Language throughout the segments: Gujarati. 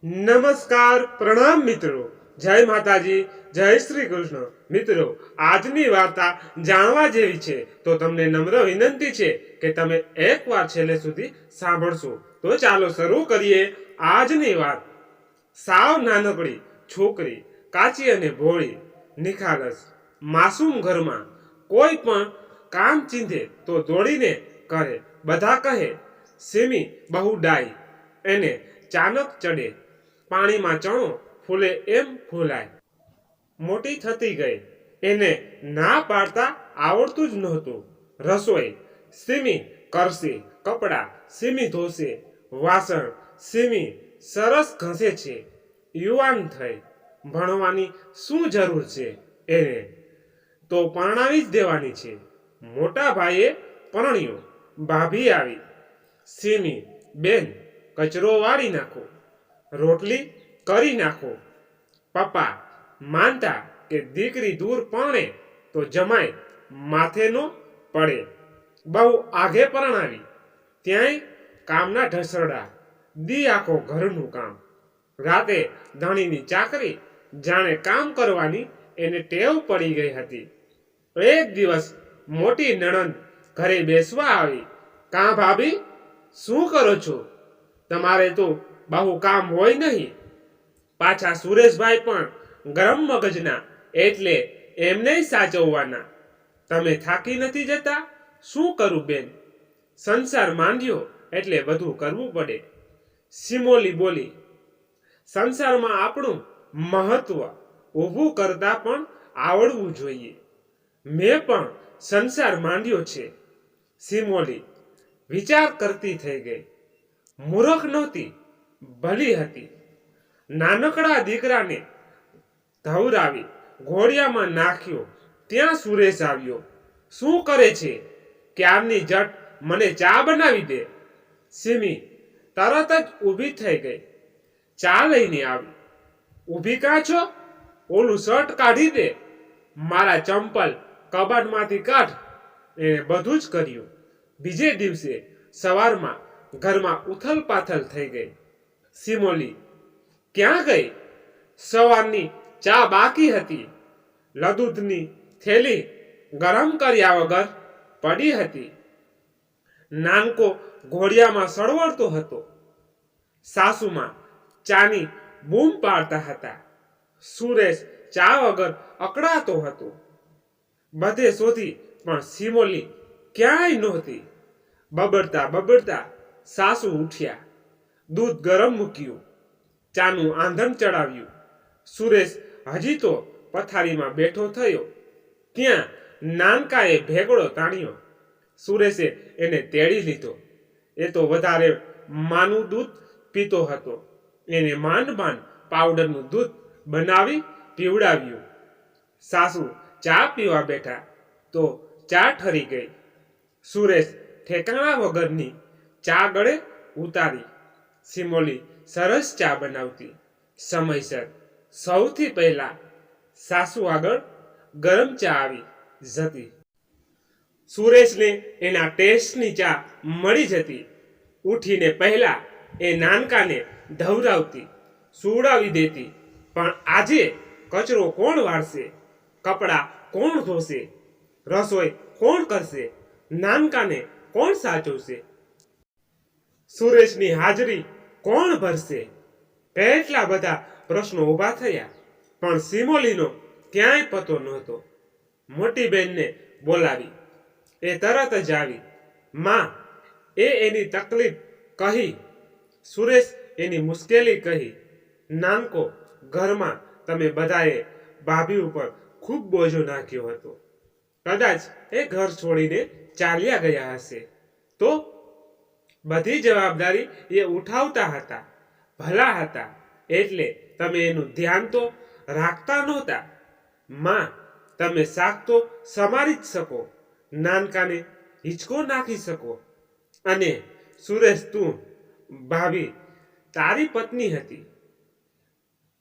નમસ્કાર પ્રણામ મિત્રો, જય માતાજી, જય શ્રી કૃષ્ણ. મિત્રો, આજની વાર્તા જાણવા જેવી છે, તો તમને નમ્ર વિનંતી છે કે તમે એકવાર છેલ્લે સુધી સાંભળશો. તો ચાલો શરૂ કરીએ આજની વાત. સાવ નાનકડી છોકરી, કાચી અને ભોળી, નિખાલસ, માસૂમ ઘરમાં કોઈ પણ કામ ચીંધે તો દોડીને કરે. બધા કહે સિમી બહુ ડાઈ, એને ચાનક ચડે, પાણીમાં ચણો ફૂલે એમ ફૂલાય. મોટી થતી ગઈ, એને ના પાડતા આવડતું જ નહોતું. રસોઈ સિમી કરશે, કપડાં સિમી ધોશે, વાસણ સિમી સરસ ઘસે છે. યુવાન થઈ, ભણવાની શું જરૂર છે એને, તો પરણાવી જ દેવાની છે. મોટા ભાઈએ પરણ્યો, ભાભી આવી. સિમી બેન, કચરો વાળી નાખો, રોટલી કરી નાખો. પપ્પા માનતા કે દીકરી દૂર પરણે તો જમાય માથે નો પડે. બહુ આઘે પરણાવી, ત્યાંય કામના ઢસરડા, દી આખો ઘરનું કામ, રાતે ધણીની ચાકરી, જાણે કામ કરવાની એને ટેવ પડી ગઈ હતી. એક દિવસ મોટી નણંદ ઘરે બેસવા આવી. કાં ભાભી, શું કરો છો? તમારે તો બહુ કામ હોય નહીં. પાછા સુરેશભાઈ પણ ગરમ મગજના, એટલે એમને સાચવવાના. તમે થાકી નથી જતા? શું કરું બેન, સંસાર માંડ્યો એટલે બધું કરવું પડે. સિમોલી બોલી, સંસારમાં આપણું મહત્વ ઊભું કરતા પણ આવડવું જોઈએ. મેં પણ સંસાર માંડ્યો છે. સિમોલી વિચાર કરતી થઈ ગઈ. મૂર્ખ નહોતી, ભલી હતી. નાનકડા દીકરાને ધવરાવી ઘોડિયામાં નાખ્યો, ત્યાં સુરેશ આવ્યો. શું કરે છે? ક્યારની જટ મને ચા બનાવી દે. સિમી તરત જ ઊભી થઈ ગઈ, ચા લઈને આવી. ઊભી કાં છો? ઓલું શર્ટ કાઢી દે, મારા ચંપલ કબાટમાંથી કાઢ. એણે બધું જ કર્યું. બીજે દિવસે સવારમાં ઘરમાં ઉથલ પાથલ થઈ ગઈ. સિમોલી ક્યાં ગઈ? સવારની ચા બાકી હતી. લદૂધની થેલી ગરમ કર્યા વગર પડી હતી. નાનકો ઘોડિયામાં સળવળતો હતો. સાસુમાં ચાની બૂમ પાડતા હતા. સુરેશ ચા વગર અકળાતો હતો. બધે શોધી પણ સિમોલી ક્યાંય નહોતી. બબડતા બબડતા સાસુ ઉઠ્યા. દૂધ ગરમ મૂક્યું, ચાનું આંધણ ચડાવ્યું. સુરેશ હજી તો પથારીમાં બેઠો થયો, ત્યાં નાનકાએ ભેગડો તાણ્યો. સુરેશે એને તેડી લીધો. એ તો વધારે માનું દૂધ પીતો હતો. એને માંડ માંડ પાવડરનું દૂધ બનાવી પીવડાવ્યું. સાસુ ચા પીવા બેઠા તો ચા ઠરી ગઈ. સુરેશ ઠેકાણા વગરની ચા ગળે ઉતારી. સિમોલી સરસ ચા બનાવતી, સમયસર. સૌથી પહેલા સાસુ આગળ ગરમ ચા આવી જતી. સુરેશને એના ટેસ્ટની ચા મળી જતી. ઉઠીને પહેલા એ નાનકાને ધવરાવતી, સુવડાવી દેતી. પણ આજે કચરો કોણ વાળશે? કપડાં કોણ ધોશે? રસોઈ કોણ કરશે? નાનકાને કોણ સાચવશે? સુરેશની હાજરી કોણ ભરશે? કેટલા બધા પ્રશ્નો ઊભા થયા. પણ સિમોલીનો ક્યાંય પતો નહોતો. મોટી બહેનને બોલાવી. એ તરત જ આવી. માં, એ એની તકલીફ કહી. સુરેશ એની મુશ્કેલી કહી. નાનકો, ઘરમાં તમે બધાએ ભાભી ઉપર ખૂબ બોજો નાખ્યો હતો. કદાચ એ ઘર છોડીને ચાલ્યા ગયા હશે તો બધી જવાબદારી એ ઉઠાવતા હતા, ભલા હતા, એટલે તમે એનું ધ્યાન તો રાખતા નહોતા. માં, તમે શાક તો સમારી જ શકો, નાનકાને હિંચકો નાખી શકો. અને સુરેશ, તું ભાભી તારી પત્ની હતી,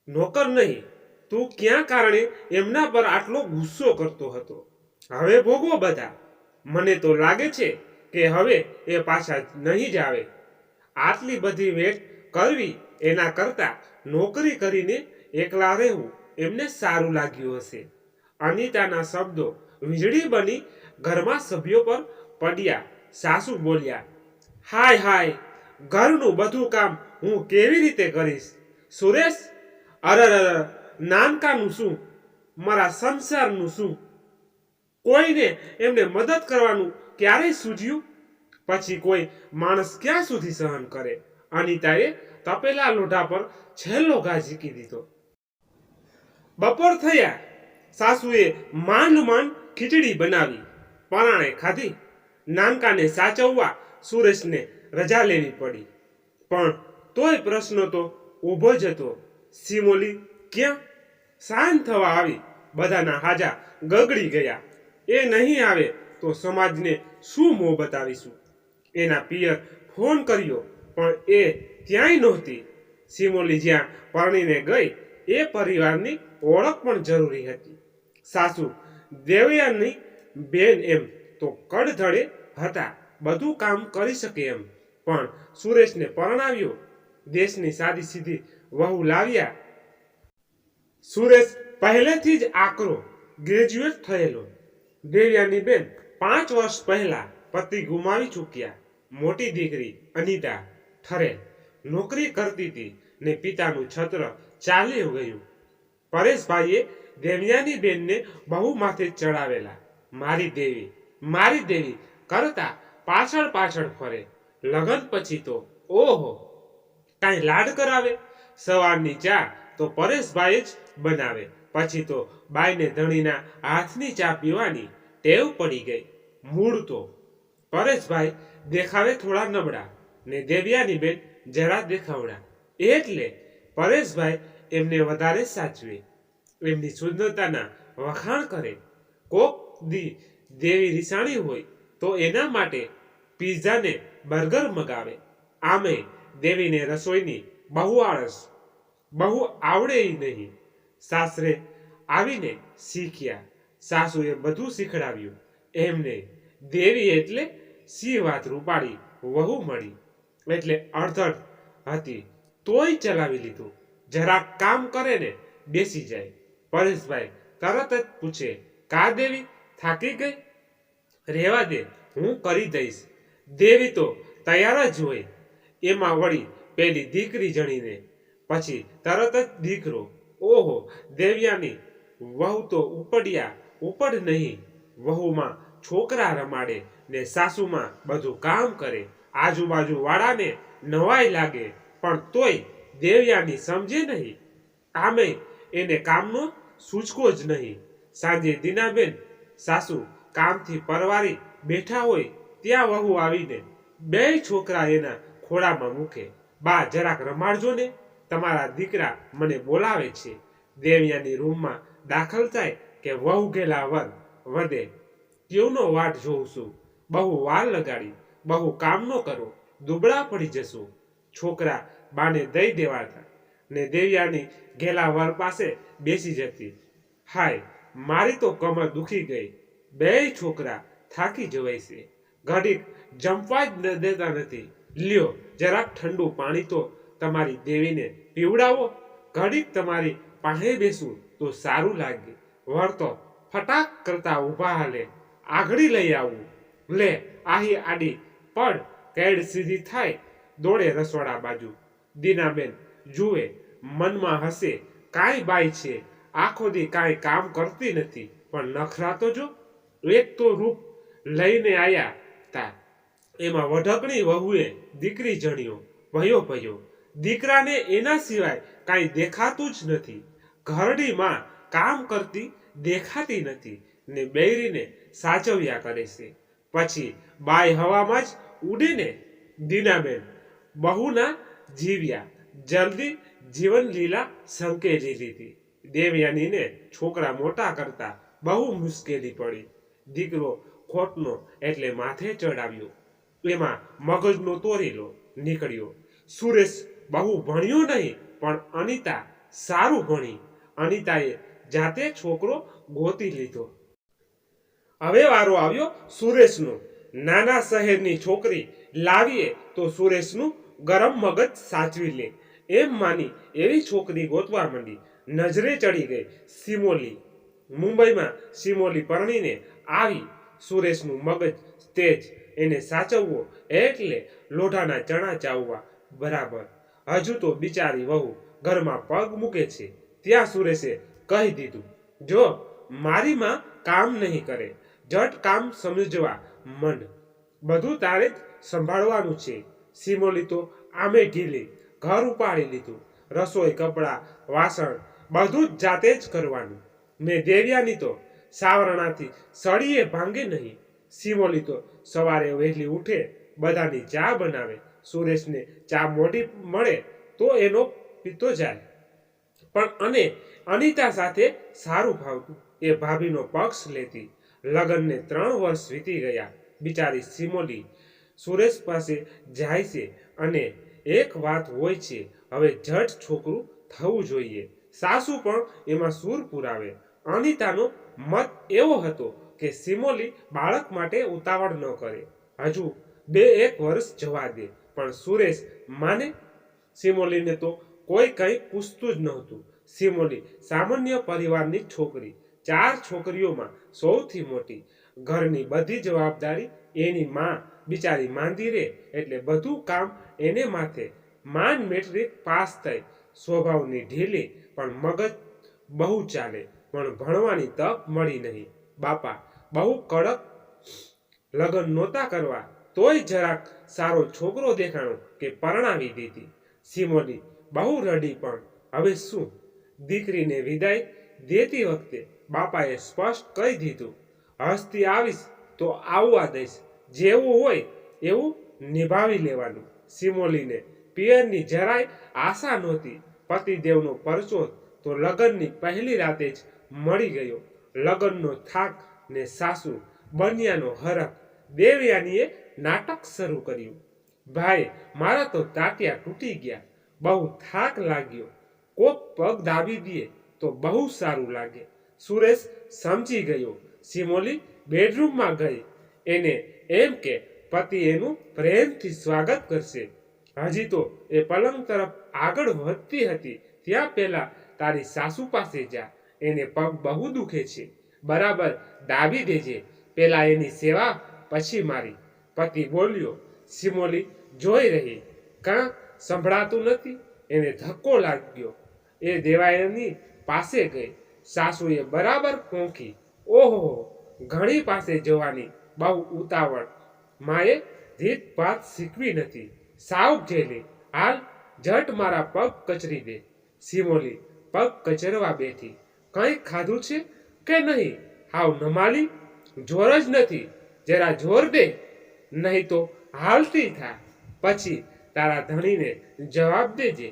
નોકર નહીં. તું ક્યાં કારણે એમના પર આટલો ગુસ્સો કરતો હતો? હવે ભોગવો બધા. મને તો લાગે છે કે હવે એ પાછા નહીં જ આવે. આટલી બધી વેઠ કરવી એના કરતા નોકરી કરીને એકલા રહેવું એમને સારું લાગ્યું હશે. અનિતાના શબ્દો વીજળી બની ઘરમાં સભ્યો પર પડ્યા. સાસુ બોલ્યા, હાય હાય, ઘરનું બધું કામ હું કેવી રીતે કરીશ? સુરેશ, અરર, નાનકાનું શું, મારા સંસારનું શું? કોઈને એમને મદદ કરવાનું ક્યારેય સૂઝ્યું? પછી કોઈ માણસ ક્યાં સુધી સહન કરે? અનિતાએ તપેલા લોઢા પર છેલ્લો ઘા ઝીકી દીધો. બપોર થયા. સાસુએ માંડ માંડ ખીચડી બનાવી, પરાણે ખાધી. નાનકાને સાચવવા સુરેશને રજા લેવી પડી. પણ તોય પ્રશ્ન તો ઊભો જ હતો. સિમોલી ક્યાં? સાંજ થવા આવી. બધાના હાજા ગગડી ગયા. એ નહીં આવે તો સમાજને શું મોં બતાવીશું? એના પિયર ફોન કર્યો પણ એ ત્યાંય નહોતી. સિમોલી જ્યાં પરણીને ગઈ એ પરિવારની ઓળખ પણ જરૂરી હતી. સાસુ દેવયાની બેન એમ તો કડધડે હતા, બધું કામ કરી શકે એમ. પણ સુરેશને પરણાવ્યો, દેશની સાદી સીધી વહુ લાવ્યા. સુરેશ પહેલેથી જ આકરો ગ્રેજ્યુએટ થયેલો. દેવયાની બેન 5 વર્ષ પહેલા પતિ ગુમાવી ચૂક્યા. મોટી દીકરી અનિતા ઠરે નોકરી કરતી હતી ને પિતાનું છત્ર ચાલ્યું ગયું. પરેશભાઈએ દેવયાની બેનને બહુ માથે ચડાવેલા. મારી દેવી કરતા પાછળ પાછળ ફરે. લગ્ન પછી તો ઓહો, કાંઈ લાડ કરાવે. સવારની ચા તો પરેશભાઈ જ બનાવે. પછી તો બાઈને ધણીના હાથની ચા પીવાની ટેવ પડી ગઈ. મૂળ તો પરેશભાઈ દેખાવે થોડા નબળા ને દેવ્યાની બેન જરા દેખાવડા, એટલે પરેશભાઈ એમને વધારે સાચવે, એમની સુંદરતાના વખાણ કરે. કોક દી દેવી રીસાણી હોય તો એના માટે પીઝા ને બર્ગર મગાવે. આમે દેવીને રસોઈની બહુ આળસ, બહુ આવડે નહીં. સાસરે આવીને શીખ્યા. સાસુએ બધું શીખડાવ્યું એમને. દેવી એટલે સી વાત રૂપાળી વહુ મળી, એટલે અડધડ હતી તોય ચલાવી લીધું. જરાક કામ કરે ને બેસી જાય. પરેશભાઈ તરત જ પૂછે, કા દેવી થાકી ગઈ? રહેવા દે, હું કરી દઈશ. દેવી તો તૈયાર જ હોય. એમાં વળી પેલી દીકરી જણીને, પછી તરત જ દીકરો. ઓહો, દેવ્યાની વહુ તો ઉપડ નહીં. વહુમાં છોકરા રમાડે ને સાસુમાં બધું કામ કરે. આજુબાજુ વાળાને નવાઈ લાગે પણ તોય દેવ્યાની સમજે નહીં. આમે એને કામનો સૂચકો જ નહીં. સાંજે દીનાબેન સાસુ કામથી પરવારી બેઠા હોય ત્યાં વહુ આવીને 2 છોકરા એના ખોળામાં મૂકે. બા જરાક રમાડજો ને, તમારા દીકરા મને બોલાવે છે. દેવ્યાની રૂમમાં દાખલ થાય કે વહુ ગેલા વર વધે. કેવનો વાટ જોઉં છું? બહુ વાર લગાડી, બહુ કામ ન કરો, દુબળા પડી જશો. છોકરા બાને દઈ દેવાતા ને દેવ્યાની ગેલા વર પાસે બેસી જતી. હાય, મારી તો કમર દુખી ગઈ. 2 છોકરા થાકી જવાય છે. ઘડીક જમવા જ દેતા નથી. લ્યો, જરાક ઠંડુ પાણી તો તમારી દેવીને પીવડાવો. ઘડીક તમારી પાસે બેસું તો સારું લાગે. વર તો ફટાક કરતા ઊભા હાલે. આગળી લઈ આવું. લે, આહી આડી પડ. કેડ સીધી થાય, દોડે રસોડા બાજુ. દીનાબેન જુએ, મનમાં હસે, કાંઈ બાઈ છે, આખો દી કાંઈ કામ કરતી નથી. પણ નખરા તો જો. એક તો રૂપ લઈને આયા તા, એમાં વઢકણી વહુએ દીકરી જણ્યો, ભયો. દીકરાને એના સિવાય કાંઈ દેખાતું જ નથી. ઘરડીમાં કામ કરતી દેખાતી નથી ને બૈરીને સાચવ્યા કરે છે. પછી બાઈ હવામાં જ ઉડે ને. દીનાબેન બહુના જીવ્યા. જલ્દી જીવન લીલા સંકેલી લીધી. દેવયાનીને છોકરા મોટા કરતા બહુ મુશ્કેલી પડી. દીકરો ખોટનો એટલે માથે ચડાવ્યો. એમાં મગજનો તોરેલો નીકળ્યો. સુરેશ બહુ ભણ્યો નહીં, પણ અનિતા સારું ભણી. અનિતાએ જાતે છોકરો ગોતી લીધો. હવે વારો આવ્યો સુરેશનો. નાના શહેરની છોકરી લાવીએ તો સુરેશનું ગરમ મગજ સાચવી લે એમ માની એવી છોકરી ગોતવા માંડી. નજરે ચડી ગઈ સિમોલી. મુંબઈમાં સિમોલી પરણીને આવી. સુરેશનું મગજ તેજ, એને સાચવવો એટલે લોઢાના ચણા ચાવવા બરાબર. હજુ તો બિચારી વહુ ઘરમાં પગ મૂકે છે ત્યાં સુરેશે કહી દીધું, જો મારી માં કામ નહીં કરે, જટ કામ સમજવા મંડ, બધું તારે જ સંભાળવાનું છે. સિમોલી તો આમે ઢીલી, ઘર ઉપાડી લીધું, રસોઈ, કપડાં, વાસણ બધું જ જાતે જ કરવાનું. મેં દેવ્યાની તો સાવરણાથી સળીએ ભાંગે નહીં. સિમોલી તો સવારે વહેલી ઉઠે, બધાની ચા બનાવે. સુરેશને ચા મોડી મળે તો એનો પીતો જાય. પણ અને અનિતા સાથે સારું ફાવતું. એ ભાભીનો પક્ષ લેતી. લગ્નને 3 વર્ષ વીતી ગયા. બિચારી સિમોલી સુરેશ પાસે જાય છે અને એક વાત હોય છે, હવે જટ છોકરું થવું જોઈએ. સાસુ પણ એમાં સૂર પુરાવે. અનિતાનો મત એવો હતો કે સિમોલી બાળક માટે ઉતાવળ ન કરે, હજુ 2-1 વર્ષ જવા દે. પણ સુરેશ માને? સિમોલીને તો કોઈ કંઈ પૂછતું જ નહોતું. સિમોલી સામાન્ય પરિવારની છોકરી, 4 છોકરીઓમાં સૌથી મોટી. ઘરની બધી જવાબદારી એની માં બિચારી માંદી રહે એટલે બધું કામ એને માથે. માંડ મેટ્રિક પાસ થઈ. સ્વભાવની ઢીલી પણ મગજ બહુ ચાલે. પણ ભણવાની તક મળી નહીં. બાપા બહુ કડક. લગ્ન નહોતા કરવા તોય જરાક સારો છોકરો દેખાણો કે પરણાવી દીધી. સિમોલી બહુ રડી. પણ હવે શું? દીકરીને વિદાય દેતી વખતે બાપાએ સ્પષ્ટ કહી દીધું, હસતી આવીશ તો આવવા દઈશ, જેવું હોય એવું નિભાવી લેવાનું. સિમોલીને પિયરની જરાય આશા નહોતી. પતિદેવનો પરચો તો લગ્નની પહેલી રાતે જ મળી ગયો. લગ્નનો થાક ને સાસુ બન્યાનો હરખ. દેવયાનીએ નાટક શરૂ કર્યું, ભાઈ મારા તો ટાટિયા તૂટી ગયા, બહુ થાક લાગ્યો, કોક પગ દાબી દે તો બહુ સારું લાગે. સુરેશ સમજી ગયો. સિમોલી બેડરૂમમાં ગઈ. એને એમ કે પતિ એનું પ્રેમથી સ્વાગત કરશે. હજી તો એ પલંગ તરફ આગળ વધતી હતી ત્યાં પેલા તારી સાસુ પાસે જા, એને પગ બહુ દુખે છે, બરાબર દાબી દેજે, પેલા એની સેવા પછી મારી. પતિ બોલ્યો. સિમોલી જોઈ રહી. કાં સંભળાતું નથી? એને ધક્કો લાગ્યો. એ દેવાયની પાસે ગઈ. સાસુએ બરાબર પોંખી. ઓહો, ઘણી પાસે જવાની બહુ ઉતાવળ. માએ રીત ભાત શીખવી નથી, સાવ ઘેલી. હાલ જટ મારા પગ કચરી દે. સિમોલી પગ કચરવા બેઠી. કંઈ ખાધું છે કે નહીં? હાવ નમાલી, જોર જ નથી. જરા જોર દે, નહીં તો હાલતી થા, પછી તારા ધણીને જવાબ દેજે.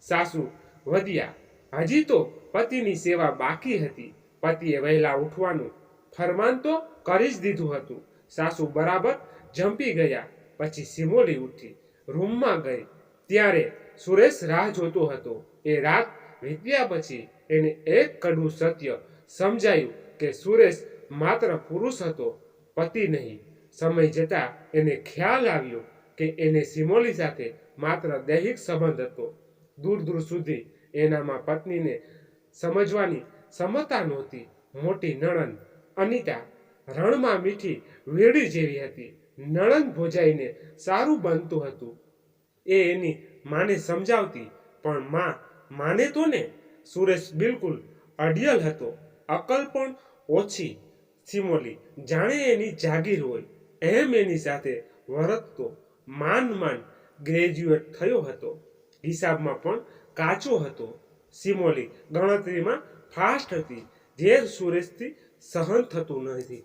સાસુ વધ્યા. હજી તો પતિની સેવા બાકી હતી. પતિએ વહેલા ઉઠવાનું ફરમાન તો કરી જ દીધું હતું. સાસુ બરાબર જંપી ગયા. પછી સિમોલી ઉઠી, રૂમમાં ગઈ. ત્યારે સુરેશ રાહ જોતો હતો. એ રાત વીત્યા પછી એને એક કડવું સત્ય સમજાયું કે સુરેશ માત્ર પુરુષ હતો, પતિ નહીં. સમય જતાં એને ખ્યાલ આવ્યો કે એને સિમોલી સાથે માત્ર દૈહિક સંબંધ હતો. દૂર દૂર સુધી એનામાં પત્નીને સમજવાની ક્ષમતા નહોતી. મોટી નણંદ અનિતા રણમાં મીઠી વેડી જેવી હતી. નણંદ ભોજાઈને સારું બનતું હતું એ એની માને સમજાવતી, પણ માં માને તો ને. સુરેશ બિલકુલ અડિયલ હતો, અકલ પણ ઓછી. સિમોલી જાણે એની જાગીર હોય એમ એની સાથે વર્તતો. માંડ માંડ ગ્રેજ્યુએટ થયો હતો, હિસાબમાં પણ કાચો હતો. સિમોલી ગણતરીમાં ફાસ્ટ હતી, જે સુરેશથી સહન થતું નથી.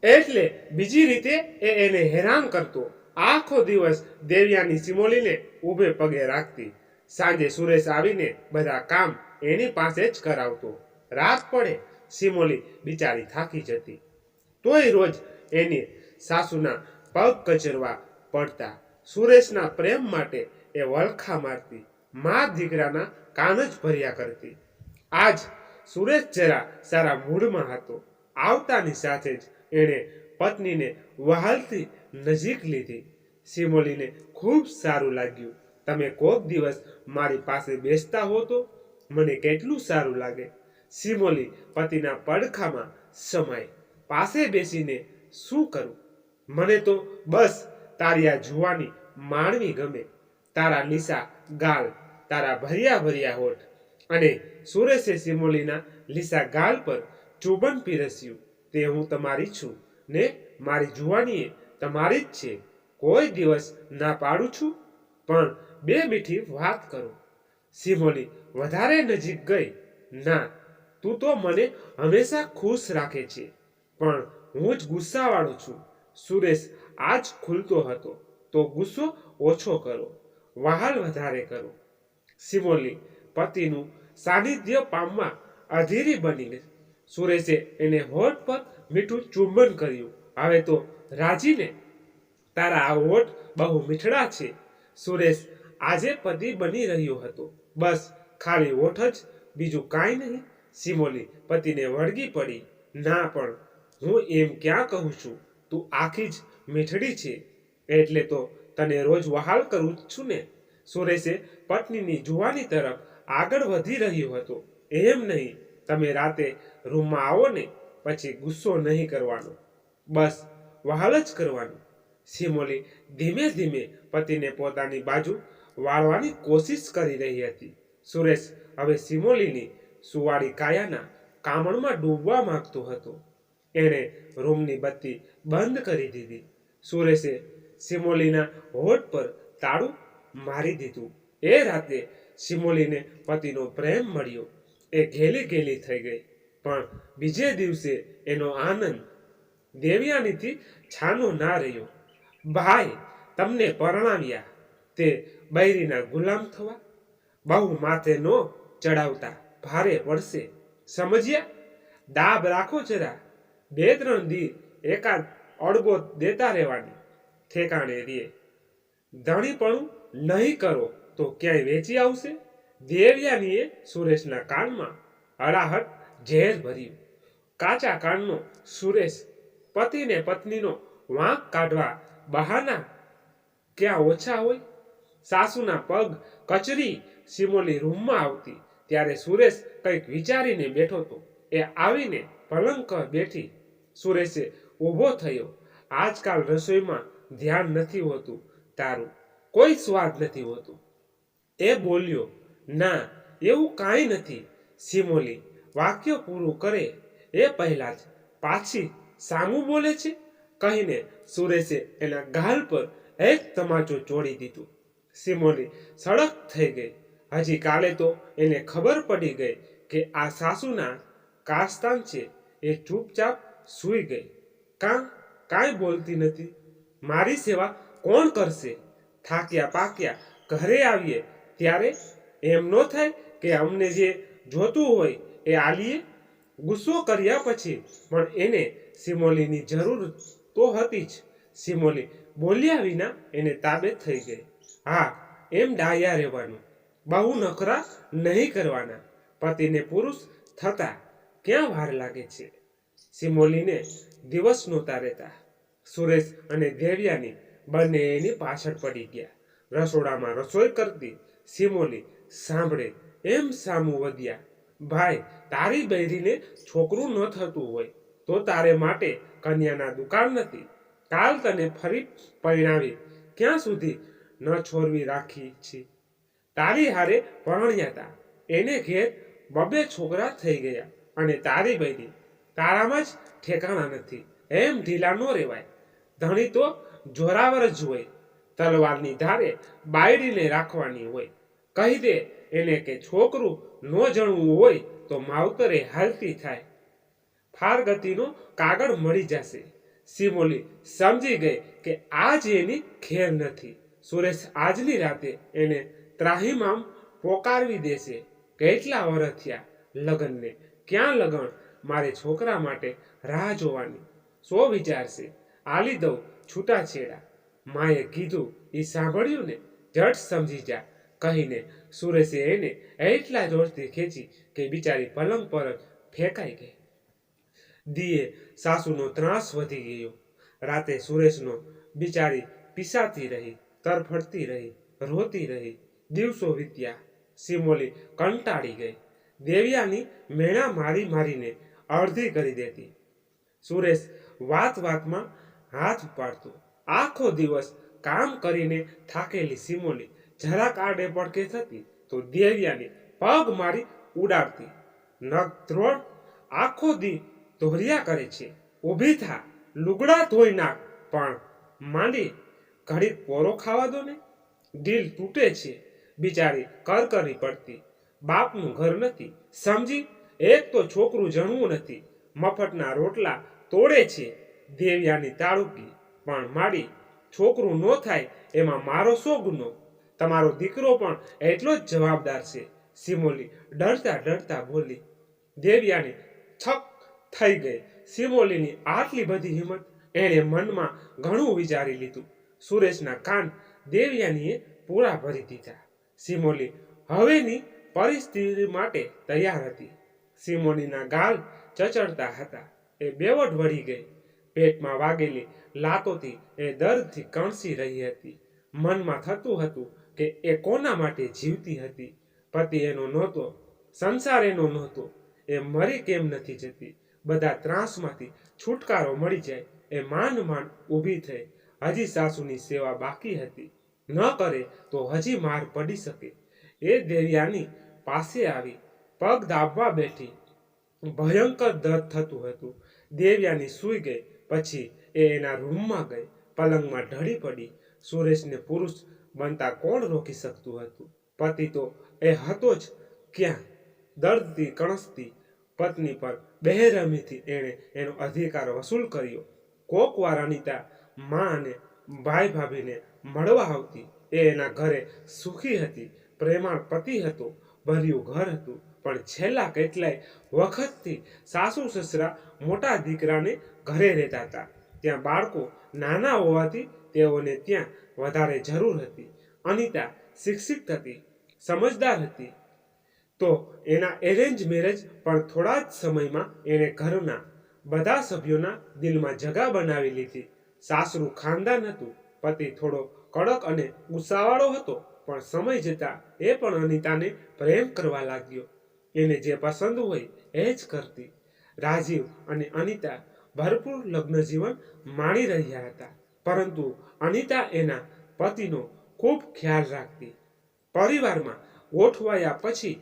એટલે બીજી રીતે એ એને હેરાન કરતો. આખો દિવસ દેવ્યાની સિમોલીને ઊભે પગે રાખતી. સાંજે સુરેશ આવીને બધા કામ એની પાસે જ કરાવતો. રાત પડે સિમોલી બિચારી થાકી જતી. તોય રોજ એની સાસુના પગ કચરવા પડતા. સુરેશના પ્રેમ માટે એ વલખા મારતી. મા દીકરાના કાન જ ભર્યા કરતી. આજ સુરેશ જરા સારા મૂડમાં હતો. આવતાની સાથે જ એણે પત્નીને વહાલથી નજીક લીધી. સિમોલીને ખૂબ સારું લાગ્યું. તમે કોક દિવસ મારી પાસે બેસતા હો તો મને કેટલું સારું લાગે. સિમોલી પતિના પડખામાં સમાય. પાસે બેસીને શું કરું? મને તો બસ તારી આ જુવાની માણવી ગમે. તારા લીસા ગાલ, તારા ભર્યા ભર્યા હોઠ. અને સુરેશે સિમોલીના લીસા ગાલ પર ચુંબન પીરસ્યું. તે હું તમારી છું ને મારી જુવાની તમારી જ છે. કોઈ દિવસ ના પાડું છું, પણ બે મીઠી વાત કરો. સિમોલી વધારે નજીક ગઈ. ના, તું તો મને હંમેશા ખુશ રાખે છે, પણ હું જ ગુસ્સાવાળો છું. સુરેશ આજ ખુલતો હતો. તો ગુસ્સો ઓછો કરો, વહાલ વધારે કરો. સિમોલી પતિનું સાનિધ્ય પામવા અધીરી બની ગઈ. સુરેશે એને હોઠ પર મીઠું ચુંબન કર્યું. હવે તો રાજીને, તારા આ હોઠ બહુ મીઠડા છે. સુરેશ આજે પતિ બની રહ્યો હતો. બસ ખાલી હોઠ જ, બીજું કાંઈ નહીં. સિમોલી પતિને વળગી પડી. ના, પણ હું એમ ક્યાં કહું છું, તું આખી જ મીઠડી છે, એટલે તો તને રોજ વહાલ કરું છું ને. સુરેશે પત્નીની જુવાની તરફ આગળ વધી રહ્યો હતો. એમ નહીં, તમે રાતે રૂમમાં આવો ને પછી ગુસ્સો નહીં કરવાનો, બસ વહાલ જ કરવાનું. સિમોલી ધીમે ધીમે પતિને પોતાની બાજુ વાળવાની કોશિશ કરી રહી હતી. સુરેશ હવે સિમોલીની સુવાળી કાયાના કામણમાં ડૂબવા માંગતો હતો. એણે રૂમની બત્તી બંધ કરી દીધી. સુરેશે સિમોલીના હોઠ પર તાળું મારી દીધું. એ રાતે સિમોલીને પતિનો પ્રેમ મળ્યો. એ ઘેલી ઘેલી થઈ ગઈ. પણ બીજે દિવસે એનો આનંદ દેવયાનીથી છાનો ના રહ્યો. ભાઈ તમને પરણાવ્યા તે બૈરીના ગુલામ થવા? બહુ માથે નો ચડાવતા, ભારે પડશે, સમજ્યા? દાબ રાખો જરા. 2-3 દી એકાદ અડગો દેતા રહેવાની, ઠેકાણે રે. ધણીપણું નહીં કરો તો ક્યાંય વેચી આવશે. દેવયાનીએ સુરેશના કાનમાં હળાહટ ઝેર ભર્યું. કાચા કાનનો સુરેશ પતિને પત્નીનો વાંક કાઢવા બહાના ક્યાં ઓછા હોય. સાસુના પગ કચરી સિમોલી રૂમમાં આવતી ત્યારે સુરેશ કંઈક વિચારીને બેઠો હતો. એ આવીને પલંગ પર બેઠી. સુરેશે ઊભો થયો. આજકાલ રસોઈમાં ધ્યાન નથી હોતું તારું, કોઈ સ્વાદ નથી હોતું. એ બોલ્યો. ના, એવું કાંઈ નથી. સિમોલી વાક્ય પૂરું કરે એ પહેલા જ પાછી સામું બોલે છે કહીને સુરેશે એના ગાલ પર એક તમાચો ચોડી દીધો. સિમોલી સડક થઈ ગઈ. હજી કાલે તો એને ખબર પડી ગઈ કે આ સાસુના કાસ્તાન છે. એ ચૂપચાપ સૂઈ ગઈ. કાંઈ બોલતી નથી. મારી સેવા કોણ કરશે? થાક્યા પાક્યા ઘરે આવીએ ત્યારે એમ ન થાય કે અમને જે જોતું હોય એ આલીએ? ગુસ્સો કર્યા પછી પણ એને સિમોલીની જરૂર તો હતી જ. સિમોલી બોલ્યા વિના એને તાબે થઈ ગઈ. હા, એમ ડાયા રહેવાનું, બહુ નખરા નહીં કરવાના. પતિને પુરુષ થતા ક્યાં વાર લાગે છે? સિમોલીને દિવસ નહોતા રહેતા. સુરેશ અને દેવયાની બંને એની પાછળ પડી ગયા. રસોડામાં રસોઈ કરતી સિમોલી સાંભળે એમ સામું વધ્યા. ભાઈ, તારી બૈરીને છોકરું ન થતું હોય તો તારે માટે કન્યાના દુકાન નથી. કાલ તને ફરી પરણાવી ક્યાં સુધી ન છોરવી રાખી છે. તારી હારે પરણ્યા તા, એને ઘેર 2 છોકરા થઈ ગયા, અને તારી બૈરી તારામાં જ ઠેકાણા નથી. એમ ઢીલા ન રેવાય. ધણી તો જોરાવર જ હોય. તલવારની ધારે બાયડીને રાખવાની હોય. કહી દે એને કે છોકરું ન જણવું હોય તો માવતરે હાલતી થાય. ફારગતીનો કાગળ મળી જશે. સિમોલી સમજી ગઈ કે આજ એની ખેર નથી. સુરેશ આજની રાતે એને ત્રાહિમામ પોકારવી દેશે. કેટલા વર્ષ થયા લગ્નને, ક્યાં લગ્ન? મારે છોકરા માટે રાહ જોવાની. સો વિચારશે, આલી દઉં છૂટાછેડા. માએ કીધું એ સાંભળ્યું ને, જટ સમજી જા કહીને સુરેશે એને એટલા જોરથી ખેંચી કે બિચારી પલંગ પર જ ફેંકાઈ ગઈ. દીએ સાસુનો ત્રાસ વધી ગયો. રાતે સુરેશનો બિચારી પીસાતી રહી, તરફડતી રહી, રોતી રહી. દિવસો વીત્યા. સિમોલી કંટાળી ગઈ. દેવ્યાની મેણા મારી મારીને અડધી કરી દેતી. સુરેશ વાત વાતમાં હાથ ઉપાડતો. આખો દિવસ કામ કરીને થાકેલી સિમોલી જરાક આડે પડકે થતી તો દેવ્યાને પગ મારી ઉડાડતી. નખ દ્રોણ, આખો દી ધોર્યા કરે છે, ઊભી થા, લુગડા ધોઈ નાખ. પણ માંડી ઘડી પોરો ખાવા દો ને. દિલ તૂટે છે. બિચારી કરકરી પડતી. બાપનું ઘર નથી, સમજી. એક તો છોકરું જણવું નથી, મફતના રોટલા તોડે છે. દેવ્યાની તાળુકી. પણ માડી, છોકરું ન થાય એમાં મારો શો ગુનો? તમારો દીકરો પણ એટલો જ જવાબદાર છે. સિમોલી ડરતા ડરતા બોલી. દેવ્યાની છક થઈ ગઈ. સિમોલીની આટલી બધી હિંમત. એણે મનમાં ઘણું વિચારી લીધું. સુરેશના કાન દેવ્યાનીએ પૂરા ભરી દીધા. સિમોલી હવેની પરિસ્થિતિ માટે તૈયાર હતી. સિમોલીના ગાલ ચચળતા હતા. એ બેવટ વળી ગઈ. પેટમાં વાગેલી લાતોથી એ દર્દથી કણસી રહી હતી. મનમાં થતું હતું કે એ કોના માટે જીવતી હતી? પતિ એનો નહોતો, સંસાર એનો નહોતો. એ મરી કેમ નથી જતી? બધા ત્રાસમાંથી છુટકારો મળી જાય. એ માંડ માંડ ઊભી થઈ. હજી સાસુની સેવા બાકી હતી. ન કરે તો હજી માર પડી શકે. એ દેવ્યાની પાસે આવી પગ દાબવા બેઠી. ભયંકર દર્દ થતું હતું. દેવ્યાની સૂઈ ગઈ. પછી એ એના રૂમમાં ગઈ. પલંગમાં ઢળી પડી. સુરેશને પુરુષ બનતા કોણ રોકી શકતું હતું? પતિ તો એ હતો જ ક્યાં? દર્દથી કણસતી પત્ની પર બેરહેમીથી એણે એનો અધિકાર વસૂલ કર્યો. કોક વાર અનિતા મા અને ભાઈ ભાભીને મળવા આવતી. એ એના ઘરે સુખી હતી. પ્રેમાળ પતિ હતો, ભર્યું ઘર હતું. પણ છેલ્લા કેટલાય વખતથી સાસુ સસરા મોટા દીકરાને ઘરે રહેતા હતા. ત્યાં બાળકો નાના હોવાથી તેઓને ત્યાં વધારે જરૂર હતી. અનિતા શિક્ષિત હતી, સમજદાર હતી. તો એના એરેન્જ મેરેજ પણ થોડા જ સમયમાં એણે ઘરના બધા સભ્યોના દિલમાં જગા બનાવી લીધી. સાસરું ખાનદાન હતું. પતિ થોડો કડક અને ગુસ્સાવાળો હતો, પણ સમય જતા એ પણ અનિતાને પ્રેમ કરવા લાગ્યો. એને જે પસંદ હોય એ જ કરતી. રાજીવ અને અનિતા ભરપૂર લગ્ન જીવન માણી રહ્યા હતા. પરંતુ અનિતા એના પતિનો ખૂબ ખ્યાલ રાખતી. પરિવારમાં ગોઠવાયા પછી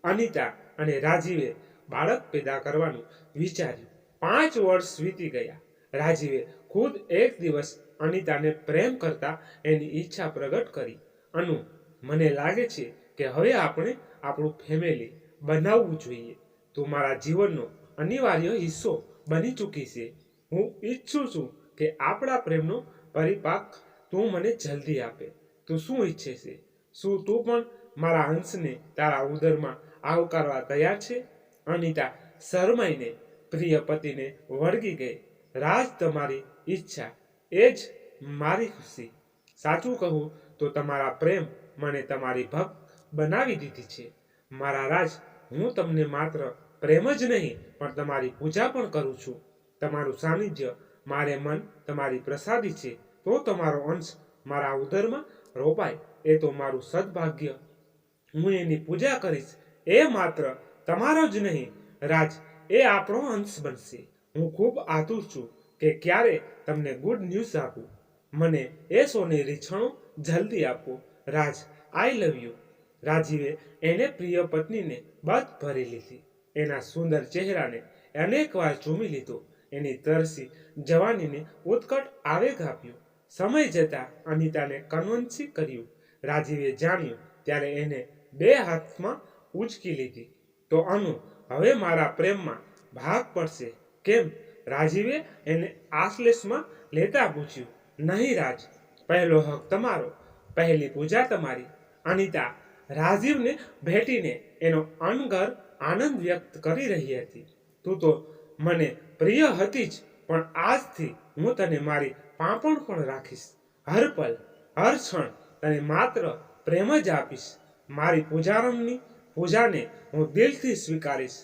અનિતા અને રાજીવે બાળક પેદા કરવાનું વિચાર્યું. 5 વર્ષ વીતી ગયા. રાજીવે ખુદ એક દિવસ અનિતાને પ્રેમ કરતા એની ઈચ્છા પ્રગટ કરી. અનુ, મને લાગે છે કે હવે આપણે આપણું ફેમિલી બનાવવું જોઈએ. તું મારા જીવનનો અનિવાર્ય હિસ્સો બની ચૂકી છે. હું ઈચ્છું છું કે આપણા પ્રેમનો પરિપાક તું મને જલ્દી આપે. તું શું ઈચ્છે છે? શું તું પણ મારા અંશને તારા ઉદરમાં આવકારવા તૈયાર છે? અનિતા શરમાઈને પ્રિય પતિને વળગી ગઈ. રાજ, તમારી ઈચ્છા એ જ મારી ખુશી. સાચું કહું તો તમારા પ્રેમ મને તમારી ભક્ત બનાવી દીધી છે. મારા રાજ, હું તમને માત્ર પ્રેમ જ નહીં પણ તમારી પૂજા પણ કરું છું. તમારું સાનિધ્ય મારે મન તમારી પ્રસાદી છે. તો તમારો અંશ મારા ઉદરમાં રોપાય એ તો મારું સદભાગ્ય. હું એની પૂજા કરીશ. એ માત્ર તમારો જ નહીં રાજ, એ આપણો અંશ બનશે. હું ખૂબ આતુર છું કે ક્યારે તમને ગુડ ન્યૂઝ આપું. મને એ સોનેરી ક્ષણો જલ્દી આપો. રાજ, આઈ લવ યુ. રાજીવે એને પ્રિય પત્નીને બધ ભરી લીધી. એના સુંદર ચહેરાને અનેક વાર ચૂમી લીધો. એની તરસી જવાનીને ઉત્કટ આવેગ આપ્યો. સમય જતા અનિતાને કન્વન્સી કર્યું. રાજીવે જાણ્યું ત્યારે એને 2 હાથમાં ઉંચકી લીધી. તો અનુ, હવે મારા પ્રેમમાં ભાગ પડશે કેમ? રાજીવે એને આશ્લેષમાં લેતા પૂછ્યું. નહીં રાજ, પહેલો હક તમારો, પહેલી પૂજા તમારી. અનિતા રાજીવને ભેટીને એનો અનગર આનંદ વ્યક્ત કરી રહી હતી. તું તો મને પ્રિય હતી જ, પણ આજથી હું તને મારી પાંપણ પણ રાખીશ. હર પલ, હર ક્ષણ તને માત્ર પ્રેમ જ આપીશ. મારી પૂજારમની પૂજાને હું દિલથી સ્વીકારીશ.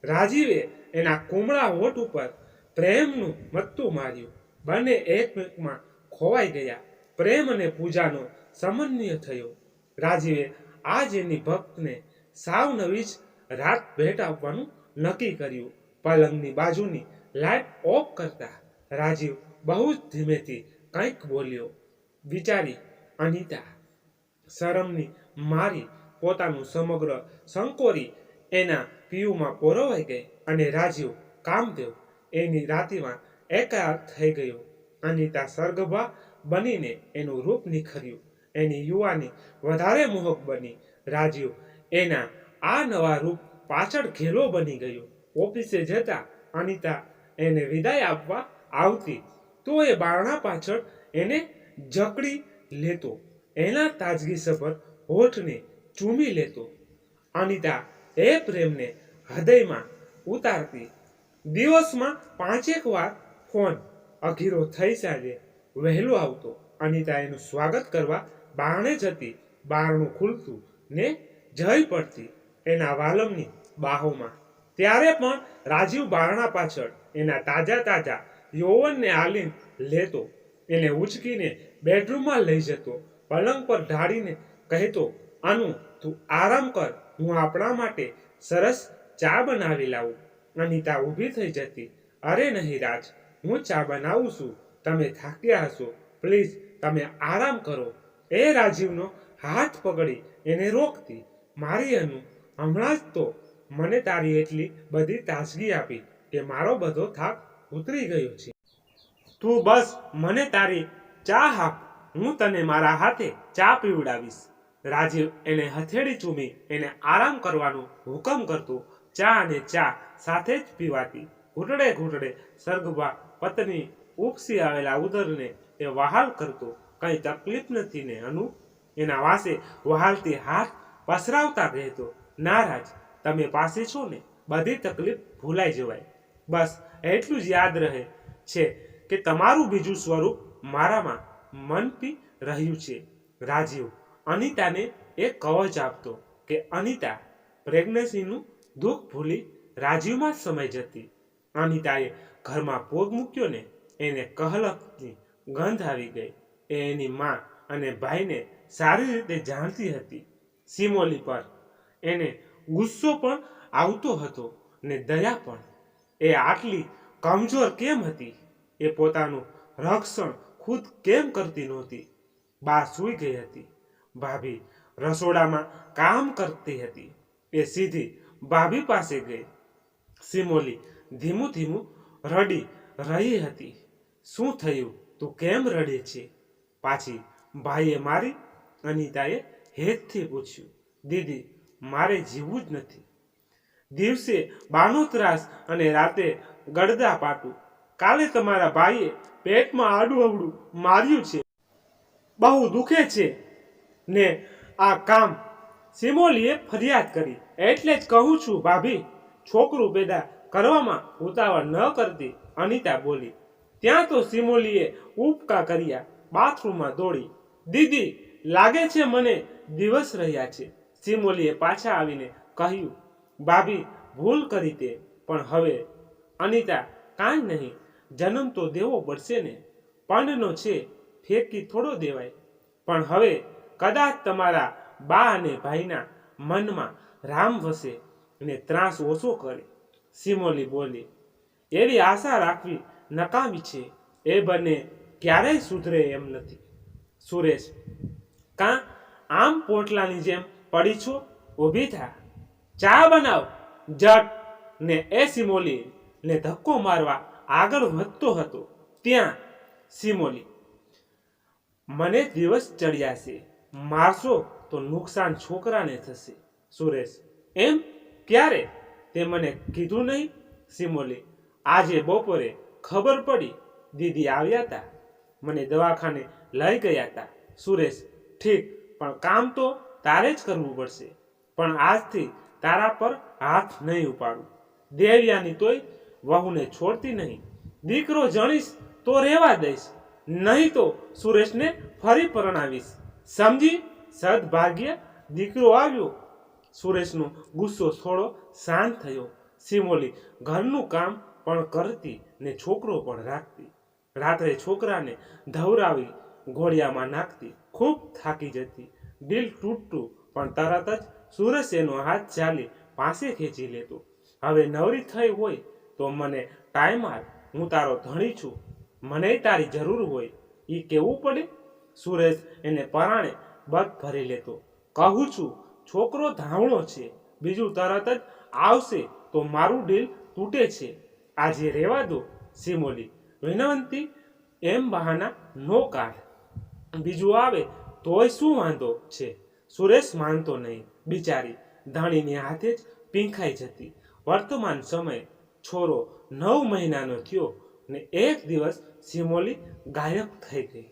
રાજીવે એના કુમળા હોઠ ઉપર પ્રેમનું મત્તું માર્યું. બંને એકમેકમાં ખોવાઈ ગયા. પ્રેમ અને પૂજાનો સમન્વય થયો. રાજીવે આજ એની ભક્તને સાવ નવી જ રાત ભેટ આપવાનું નક્કી કર્યું. પલંગની બાજુની લાઇટ ઓફ કરતા રાજીવ બહુ જ ધીમેથી કંઈક બોલ્યો. વિચારી અનિતા શરમની મારી પોતાનું સમગ્ર સંકોરી એના પીયુમાં પોરવાઈ ગઈ અને રાજીવ કામદેવ એની રાતીમાં એકાકાર થઈ ગયો. અનિતા સરગભા બનીને એનું રૂપ નિખર્યું. એની યુવાની વધારે મોહક બની. રાજીવ એના આ નવા રૂપ પાછળ ઘેલો બની ગયો. ઓફિસે જતા અનિતા એને વિદાય આપવા આવતી તો એ બારણા પાછળ એને જકડી લેતો. એના તાજગીસભર હોઠને ચૂમી લેતો. અનિતા એ પ્રેમને હૃદયમાં ઉતારતી. દિવસમાં 5 વાર ફોન. અઘીરો થઈ સાંજે વહેલો આવતો. અનિતા એનું સ્વાગત કરવા બારણે જતી. બારણું ખુલતું ને જઈ પડતી એના વાલમની બાહોમાં. ત્યારે પણ રાજીવ બારણા પાછળ એના તાજા તાજા યૌવનને આલીન લેતો. એને ઉચકીને બેડરૂમમાં લઈ જતો. પલંગ પર ઢાળીને કહેતો, અનુ તું આરામ કર, હું આપણા માટે સરસ ચા બનાવી લાવું. અનિતા ઊભી થઈ જતી. અરે નહીં રાજ, હું ચા બનાવું છું. તમે થાક્યા હશો, પ્લીઝ તમે આરામ કરો. એ રાજીવનો હાથ પકડી એને રોકતી. મારી અનુ, હમણાં જ તો મને તારી એટલી બધી તાજગી આપી કે મારો બધો થાક ઉતરી ગયો છે. તું બસ મને તારી ચા આપ, હું તને મારા હાથે ચા પીવડાવીશ. રાજીવ એને હથેળી ચૂમી એને આરામ કરવાનો હુકમ કરતો. ચા અને ચા સાથે જ પીવાતી. ઘૂંટડે ઘૂંટડે સરગવા પત્ની ઉપસી આવેલા ઉદરને એ વહાલ કરતો. કંઈ તકલીફ નથી ને અનુ? એના વાસે વહાલથી હાથ પસરાવતા કહેતો. ના રાજ, તમે પાસે છો ને, બધી તકલીફ ભૂલાઈ જવાય. બસ એટલું જ યાદ રહે છે કે તમારું બીજું સ્વરૂપ મારામાં મનપી રહ્યું છે. રાજીવ અનિતાને એક કવચ આપતો કે અનિતા પ્રેગ્નન્સીનું દુઃખ ભૂલી રાજીવમાં જ સમય જતી. અનિતાએ ઘરમાં પગ મૂક્યો ને એને કહલકની ગંધ આવી ગઈ. એ એની મા અને ભાઈને સારી રીતે જાણતી હતી. સિમોલી પર એને ગુસ્સો પણ આવતો હતો ને દયા પણ. એ આટલી કમજોર કેમ હતી? એ પોતાનું રક્ષણ ખુદ કેમ કરતી નહોતી? બા સૂઈ ગઈ હતી. ભાભી રસોડામાં કામ કરતી હતી. એ સીધી ભાભી પાસે ગઈ. સિમોલી ધીમું ધીમું રડી રહી હતી. શું થયું? તું કેમ રડે છે? પાછી ભાઈએ મારી? અનિતાએ હેતથી પૂછ્યું. દીદી, મારે જીવવું જ નથી. દિવસે બાનો ત્રાસ અને રાતે ગળદા પાટું. કાલે તમારા ભાઈએ પેટમાં આડું અવડું માર્યું છે. બહુ દુખે છે ને આ કામ. સિમોલીએ ફરિયાદ કરી. એટલે જ કહું છું ભાભી, છોકરું પેદા કરવામાં ઉતાવળ ન કરતી. અનિતા બોલી. ત્યાં તો સિમોલીએ ઉપકા કર્યા. બાથરૂમમાં દોડી. દીદી, લાગે છે મને દિવસ રહ્યા છે. સિમોલીએ પાછા આવીને કહ્યું. ભાભી ભૂલ કરી તે, પણ હવે અનિતા કાંઈ નહીં, જન્મ તો દેવો પડશે ને. પણનો છે, ફેંકી થોડો દેવાય. પણ હવે કદાચ તમારા બા અને ભાઈના મનમાં રામ વસે ને ત્રાસ ઓછો કરે. સિમોલી બોલી. એવી આશા રાખવી નકામી છે. એ બંને ક્યારેય સુધરે એમ નથી. સુરેશ, કાં આમ પોટલાની જેમ પડી છો? ઊભી થા, ચા બનાવ જટ. ને એ સિમોલી ને ધક્કો મારવા આગળ વધતો હતો ત્યાં સિમોલી. મને દિવસ ચડ્યા છે, મારશો તો નુકસાન છોકરાને થશે. સુરેશ, એમ? ક્યારે? તે મને કીધું નહીં. સિમોલી, આજે બપોરે ખબર પડી. દીદી આવ્યા હતા, મને દવાખાને લઈ ગયા હતા. સુરેશ, ઠીક, પણ કામ તો તારે જ કરવું પડશે. પણ આજથી તારા પર હાથ નહીં ઉપાડું. દેવ્યાની તોય વહુને છોડતી નહીં. દીકરો જણીશ તો રહેવા દઈશ, નહીં તો સુરેશને ફરી પરણાવીશ. સમજી? સદભાગ્ય દીકરો આવ્યો. સુરેશનો ગુસ્સો થોડો શાંત થયો. સિમોલી ઘરનું કામ પણ કરતી ને છોકરો પણ રાખતી. રાત્રે છોકરાને ધવરાવી ઘોડિયામાં નાખતી, ખૂબ થાકી જતી, દિલ તૂટતું, પણ તરત જ સુરેશ એનો હાથ ઝાલી પાસે ખેંચી લેતો. હવે નવરી થઈ હોય તો મને ટાઈમ આપ, હું તારો ધણી છું, મને તારી જરૂર હોય એ કેવું પડે. સુરેશ એને પરાણે બગ ભરી લેતો. કહું છું, છોકરો ધાવણો છે, બીજું તરત જ આવશે તો મારું દિલ તૂટે છે, આજે રહેવા દો. સિમોલી વિનંતી એમ બહાના નો કાઢ, બીજું આવે તોય શું વાંધો છે. સુરેશ માનતો નહીં. બિચારી ધણીની હાથે જ પીંખાઈ જતી. વર્તમાન સમય છોરો 9 મહિનાનો થયો ને એક દિવસ સિમોલી ગાયબ થઈ ગઈ.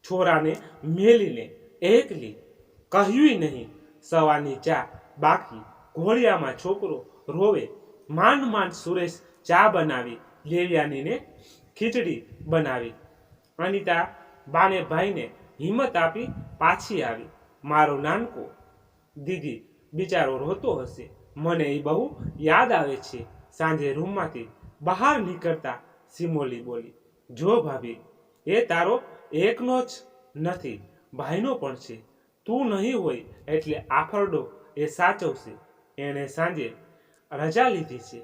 છોરાને મેલીને એકલી, કહ્યું નહીં. સવારની ચા બાકી, ઘોડિયામાં છોકરો રોવે. માંડ માંડ સુરેશ ચા બનાવી, દેવયાનીને ખીચડી બનાવી. અનિતા બાને ભાઈને હિંમત આપી પાછી આવી. મારો નાનકો દીદી બિચારો રોતો હશે, મને એ બહુ યાદ આવે છે. સાંજે રૂમમાંથી બહાર નીકળતા સિમોલી બોલી, જો ભાભી, એ તારો એકનો જ નથી, ભાઈનો પણ છે. તું નહીં હોય એટલે આફરડો એ સાચવશે. એણે સાંજે રજા લીધી છે.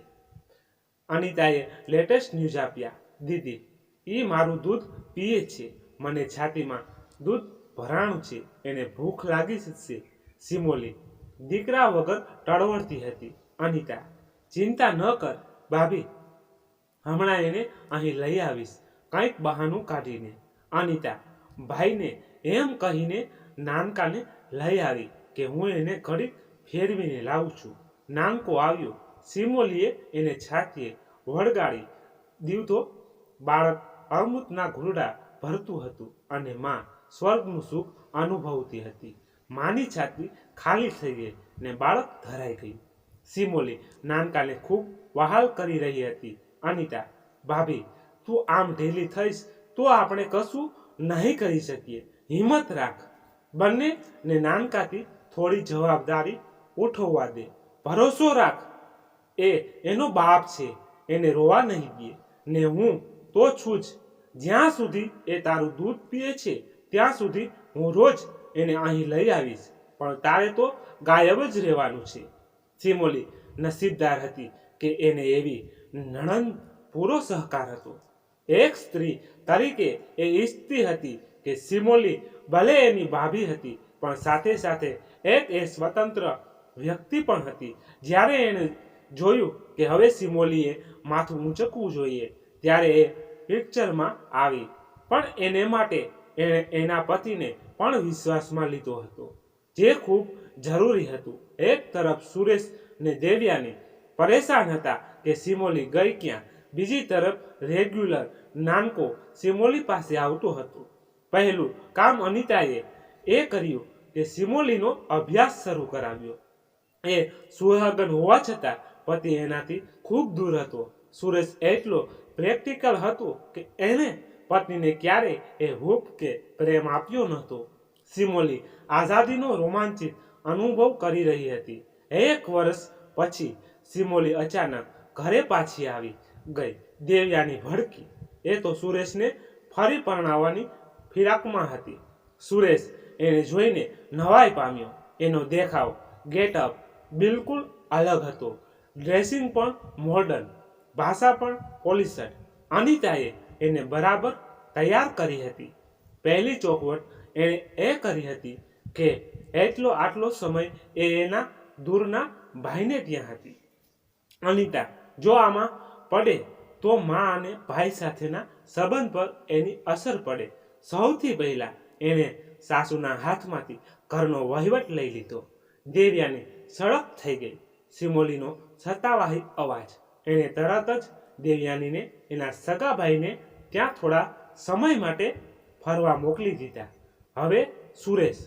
અનિતાએ લેટેસ્ટ ન્યૂઝ આપ્યા. દીદી, એ મારું દૂધ પીએ છે, મને છાતીમાં દૂધ ભરાણું છે, એને ભૂખ લાગી છે. સિમોલી દીકરા વગર ટળવળતી હતી. અનિતા, ચિંતા ન કર ભાભી, હમણાં એને અહીં લઈ આવીશ, કંઈક બહાનું કાઢીને. અનિતા ભાઈને એમ કહીને નાનકાને લઈ આવી કે હું એને ઘડીક ફેરવીને લાવું છું. નાનકો આવ્યો. સિમોલીએ એને છાતીએ વળગાડી દીધો. બાળક અમૃતના ઘૂંટડા ભરતું હતું અને માં સ્વર્ગનું સુખ અનુભવતી હતી. માની છાતી ખાલી થઈ ગઈ ને બાળક ધરાઈ ગયું. સિમોલી નાનકાને ખૂબ વહાલ કરી રહી હતી. અનિતા, ભાભી, તું આમ ઢીલી થઈશ તો આપણે કશું નહીં કરી શકીએ, હિંમત રાખ. બંને ને નાનકાથી થોડી જવાબદારી ઉઠવવા દે, ભરોસો રાખ. એનો બાપ છે, એને રોવા નહીં દે. ને હું તો છું જ. જ્યાં સુધી એ તારું દૂધ પીએ છે ત્યાં સુધી હું રોજ એને અહીં લઈ આવીશ, પણ તારે તો ગાયબ જ રહેવાનું છે. સિમોલી નસીબદાર હતી કે એને એવી નણંદ પૂરો સહકાર હતો. એક સ્ત્રી તરીકે એ ઈચ્છતી હતી કે સિમોલી ભલે એની ભાભી હતી, પણ સાથે સાથે એક સ્વતંત્ર વ્યક્તિ પણ હતી. જ્યારે એણે જોયું કે હવે સિમોલીએ માથું ઊંચકવું જોઈએ, ત્યારે એ પિક્ચરમાં આવી. પણ એને માટે એણે એના પતિને પણ વિશ્વાસમાં લીધો હતો, જે ખૂબ જરૂરી હતું. એક તરફ સુરેશ ને દેવયાની પરેશાન હતા કે સિમોલી ગઈ ક્યાં, બીજી તરફ રેગ્યુલર નાનકો સિમોલી પાસે આવતો હતો. પહેલું કામ અનિતાએ એ કર્યું કે સિમોલીનો અભ્યાસ શરૂ કરાવ્યો. એ સુહાગન હોવા છતાં પતિ એનાથી ખૂબ દૂર હતો. સુરેશ એટલો પ્રેક્ટિકલ હતો કે એને પત્નીને ક્યારેય એ હૂફ કે પ્રેમ આપ્યો નહોતો. સિમોલી આઝાદીનો રોમાંચિત અનુભવ કરી રહી હતી. 1 વર્ષ પછી સિમોલી અચાનક ઘરે પાછી આવી ગઈ. દેવયાની ભડકી. એ તો સુરેશને ફરી પરણાવવાની ફિરાકમાં હતી. સુરેશ એને જોઈને નવાઈ પામ્યો. એનો દેખાવ, ગેટઅપ બિલકુલ અલગ હતો. ડ્રેસિંગ પણ મોડર્ન, ભાષા પણ પોલિશડ. અનિતાએ એને બરાબર તૈયાર કરી હતી. પહેલી ચોખવટ એણે એ કરી હતી કે આટલો સમય એ એના દૂરના ભાઈને ત્યાં હતી. અનિતા જો આમાં પડે તો મા અને ભાઈ સાથેના સંબંધ પર એની અસર પડે. સૌથી પહેલા એણે સાસુના હાથમાંથી ઘરનો વહીવટ લઈ લીધો. દેવયાની સડક થઈ ગઈ. સિમોલીનો સત્તાવાહી અવાજ. એણે તરત જ દેવયાનીને એના સગા ભાઈને ત્યાં થોડા સમય માટે ફરવા મોકલી દીધા. હવે સુરેશ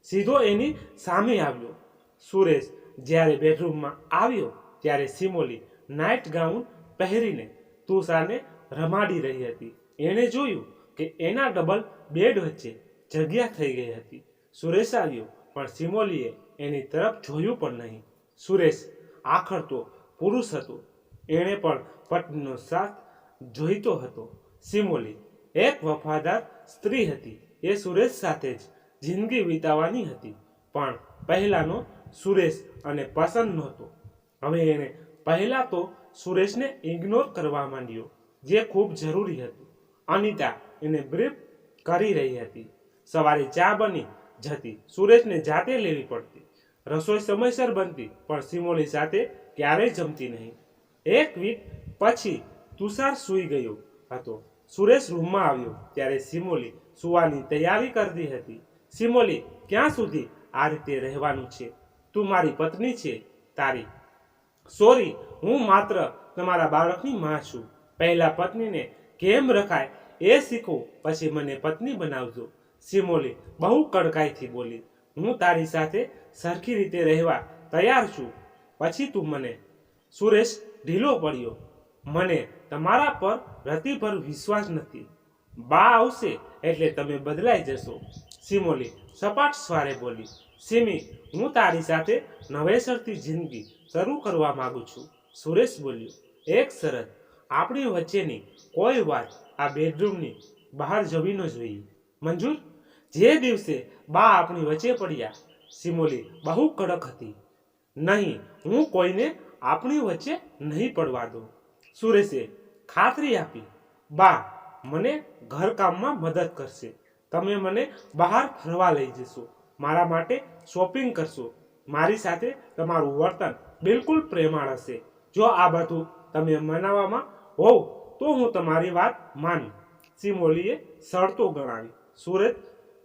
સીધો એની સામે આવ્યો. સુરેશ જ્યારે બેડરૂમમાં આવ્યો ત્યારે સિમોલી નાઇટ ગાઉન પહેરીને તુષારને રમાડી રહી હતી. એણે જોયું કે એના ડબલ બેડ વચ્ચે જગ્યા થઈ ગઈ હતી. સુરેશ આવ્યો, પણ સિમોલીએ એની તરફ જોયું પણ નહીં. સુરેશ આખરતો પુરુષ હતો. એણે પણ પત્નીનો સાથ જોઈતો હતો. સિમોલી એક વફાદાર સ્ત્રી હતી. એ સુરેશ સાથે જ જિંદગી વિતાવવાની હતી, પણ પહેલાનો સુરેશ અને પસંદ નહોતો. હવે એણે પહેલા તો સુરેશને ઇગ્નોર કરવા માંડ્યો, જે ખૂબ જરૂરી હતું. અનિતા એને બ્રીફ કરી રહી હતી. સવારે ચા બની જતી સુરેશને જાતે લેવી પડતી. રસોઈ સમયસર બનતી, પણ સિમોલી સાથે ક્યારેય જમતી નહીં. એક વીક પછી તુષાર સૂઈ ગયો હતો. સુરેશ રૂમમાં આવ્યો ત્યારે સિમોલી સુવાની તૈયારી કરતી હતી. સિમોલી, ક્યાં સુધી આ રીતે રહેવાનું છે? તું મારી પત્ની છે, તારી. સોરી, હું માત્ર તમારા બાળકની માં છું. પહેલા પત્નીને કેમ રખાય એ શીખો, પછી મને પત્ની બનાવજો. સિમોલી બહુ કડકાઈથી બોલી. હું તારી સાથે સરખી રીતે રહેવા તૈયાર છું, પછી તું મને. સુરેશ ઢીલો પડ્યો. મને તમારા પર રતિભર વિશ્વાસ નથી. બા આવશે એટલે તમે બદલાઈ જશો. સિમોલી સપાટ સ્વરે બોલી. સિમી, હું તારી સાથે નવેસરથી જિંદગી શરૂ કરવા માંગુ છું. સુરેશ બોલ્યો. એક શરત, આપણી વચ્ચેની કોઈ વાત આ બેડરૂમની બહાર જવી ન જોઈએ. મંજૂર? જે દિવસે બા આપણી વચ્ચે પડ્યા. સિમોલી બહુ કડક હતી. નહીં, હું કોઈને આપણી વચ્ચે નહીં પડવા દઉં. સુરેશે ખાતરી આપી. બા મને ઘરકામમાં મદદ કરશે. તમે મને બહાર ફરવા લઈ જશો, મારા માટે શોપિંગ કરશો. મારી સાથે તમારું વર્તન બિલકુલ પ્રેમાળ હશે. જો આ બધું તમે મનાવવામાં હોવ તો હું તમારી વાત માનું. સિમોલીએ શરતો ગણાવી. સુરેશ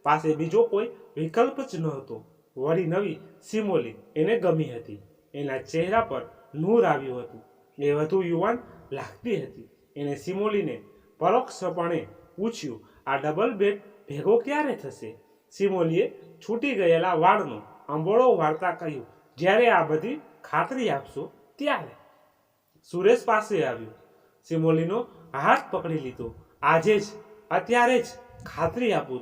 પાસે બીજો કોઈ વિકલ્પ જ ન હતો. વળી નવી સિમોલી એને ગમી હતી. એના ચહેરા પર નૂર આવ્યું હતું. એ વધુ યુવાન લાગતી હતી. એને સિમોલીને પરોક્ષપણે પૂછ્યું, આ ડબલ બેડ ભેગો ક્યારે થશે? સિમોલીએ છૂટી ગયેલા વાળનો અંબોળો વાળતા કહ્યું, જ્યારે આ બધી ખાતરી આપશો ત્યારે. સુરેશ પાસે આવ્યો. સિમોલીનો હાથ પકડી લીધો. આજે જ, અત્યારે જ ખાતરી આપું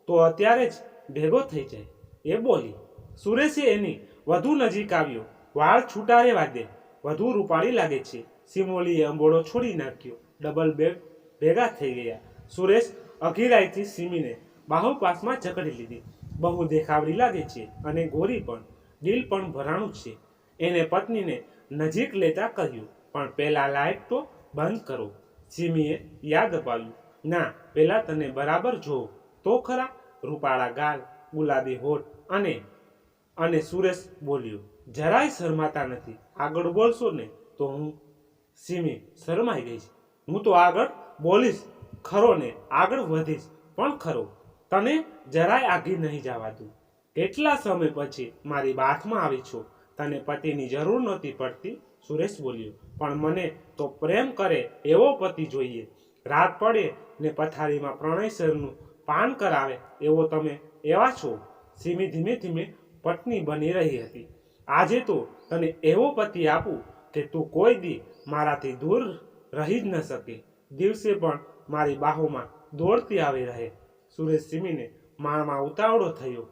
તો અત્યારે જ ભેગો થઈ જાય, એ બોલી. સુરેશે એની વધુ નજીક આવ્યો. વાળ છૂટા રહેવા દે, વધુ રૂપાળી લાગે છે. સિમોલીએ અંબોળો છોડી નાખ્યો. ડબલ બેડ ભેગા થઈ ગયા. સુરેશ અઘીરાઈથી સિમીને બાહુપાસમાં જકડી લીધી. બહુ દેખાવડી લાગે છે અને ગોરી પણ. દિલ પણ ભરાણું છે. એને પત્નીને નજીક લેતા કહ્યું, પણ પેલા લાઇટ તો બંધ કરો. સિમીએ યાદ અપાવ્યું. ના, પેલા તને બરાબર જોઉં તો ખરા. રૂપાળા ગાલ, ગુલાબી હોઠ અને સુરેશ બોલ્યો, જરાય શરમાતા નથી. આગળ બોલશો ને તો હું. સિમી શરમાઈ ગઈ. હું તો આગળ બોલીશ ખરો ને, આગળ વધીશ પણ ખરો. તને જરાય આગી નહીં જવા દઉં. કેટલા સમય પછી મારી બાથમાં આવી છો. તને પતિની જરૂર નહોતી પડતી. સુરેશ બોલ્યો, પણ મને તો પ્રેમ કરે એવો પતિ જોઈએ. રાત પડે ને પથારીમાં પ્રણયસરનું પાન કરાવે એવો તમે એવા છો. સિમી ધીમે ધીમે પત્ની બની રહી હતી. આજે તો તને એવો પતિ આપું કે તું કોઈ દી મારાથી દૂર રહી જ ન શકે. દિવસે પણ મારી બાહોમાં દોડતી આવી રહે. સુરેશ સિમીને માણમાં ઉતાવળો થયો.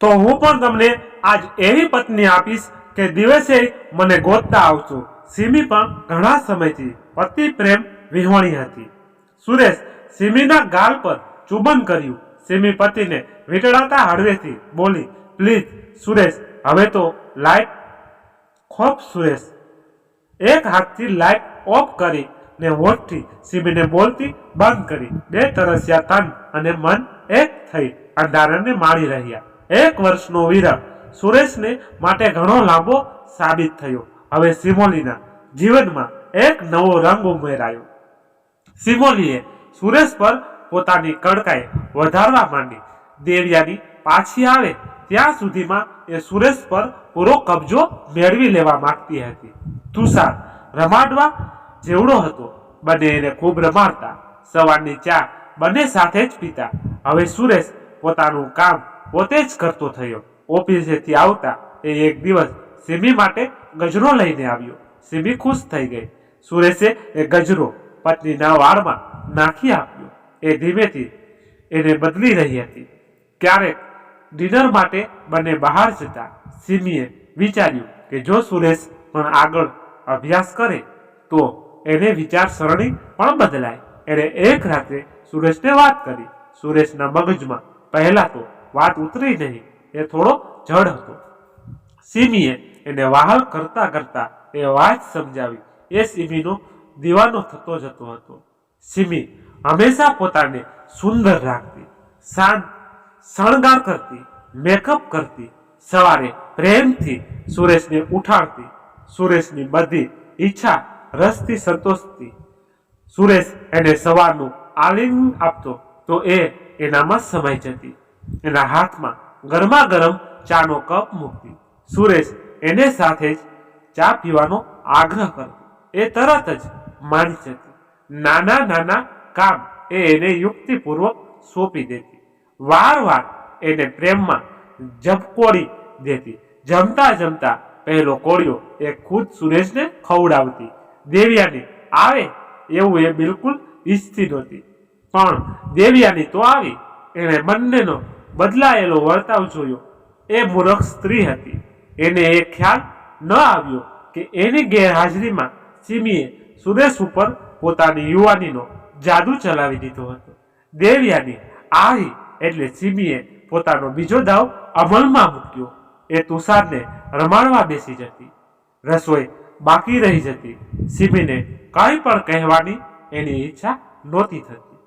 તો હું પણ તમને આજ એવી પત્ની આપીશ કે દિવસે મને ગોતતા આવશો. સિમી પણ ઘણા સમયથી પતિ પ્રેમ વિહોણી હતી. સુરેશ સિમીના ગાલ પર ચુંબન કર્યું. સિમી પતિને વીંટળાતા હળવેથી બોલી, પ્લીઝ સુરેશ, હવે તો લાઇટ ખોપ. સુરેશ એક હાથથી લાઇટ ઓફ કરી ને હોઠથી સિમીને બોલતી બંધ કરી. બે તરસ્યા તન અને મન એક થઈ અંધારાને માણી રહ્યા. 1 વર્ષનો વિરહ સુરેશને માટે ઘણો લાંબો સાબિત થયો. હવે સિમોલીના જીવનમાં એક નવો રંગ ઉમેરાયો. સિમોલીએ સુરેશ પર પોતાની કડકાઈ વધારવા માંડી. દેવયાની પાછી આવે ત્યાં સુધીમાં એ સુરેશ પર પૂરો કબજો મેળવી લેવા માંગતી હતી. તુષાર રમાડવા જેવડો હતો. બંને એને ખૂબ રમાડતા. સવારની ચા બંને સાથે જ પીતા. હવે સુરેશ પોતાનું કામ પોતે જ કરતો થયો. ઓફિસેથી આવતા એ એક દિવસ સિમી માટે ગજરો લઈને આવ્યો. સિમી ખુશ થઈ ગઈ. સુરેશે એ ગજરો પત્નીના વાળમાં નાખી આપ્યો. એ ધીમેથી એને બદલી રહી હતી. ક્યારેક ડિનર માટે બંને બહાર જતા. સિમીએ વિચાર્યું કે જો સુરેશ પણ આગળ અભ્યાસ કરે તો એને વિચારસરણી પણ બદલાય. એણે એક રાત્રે સુરેશને વાત કરી. સુરેશના મગજમાં પહેલા તો વાત ઉતરી નહીં, એ થોડો જડ હતો. સિમીએ એને વહાલ કરતા કરતા એ વાત સમજાવી. એ સિમીનો દીવાનો થતો જતો હતો. સિમી હંમેશા પોતાને સુંદર રાખતી, શાંત શણગાર કરતી, મેકઅપ કરતી, સવારે પ્રેમથી સુરેશને ઉઠાડતી, સુરેશની બધી ઈચ્છા રસથી સંતોષતી. સુરેશ એને સવારનું આલિંગન આપતો તો એ એનામાં સમાઈ જતી. એના હાથમાં ગરમા ગરમ ચાનો કપ મૂકતી. સુરેશ એને સાથે જ ચા પીવાનો આગ્રહ કરતો. એ તરત જ માની જતી. નાના નાના કામ એ એને યુક્તિપૂર્વક સોંપી દેતી. વાર એને પ્રેમમાં ઝબકોડી દેતી. જમતા જમતા પહેલો કોળિયો એ ખુદ સુરેશને ખવડાવતી. દેવયાની આવે એવું એ બિલકુલ ઈચ્છતી નહોતી, પણ દેવયાની તો આવી. એણે બંનેનો બદલાયેલો વર્તાવ જોયો. એ મૂર્ખ સ્ત્રી હતી. એને એ ખ્યાલ ન આવ્યો કે એની ગેરહાજરીમાં સિમીએ સુરેશ ઉપર પોતાની યુવાનીનો જાદુ ચલાવી દીધો હતો. દેવયાની આવી એટલે સિમીએ પોતાનો બીજો દાવ અમલમાં મૂક્યો. એ તુષારને રમાડવા બેસી જતી. રસોઈ બાકી રહી જતી. સિમીને કંઈ પણ કહેવાની એની ઈચ્છા નહોતી થતી.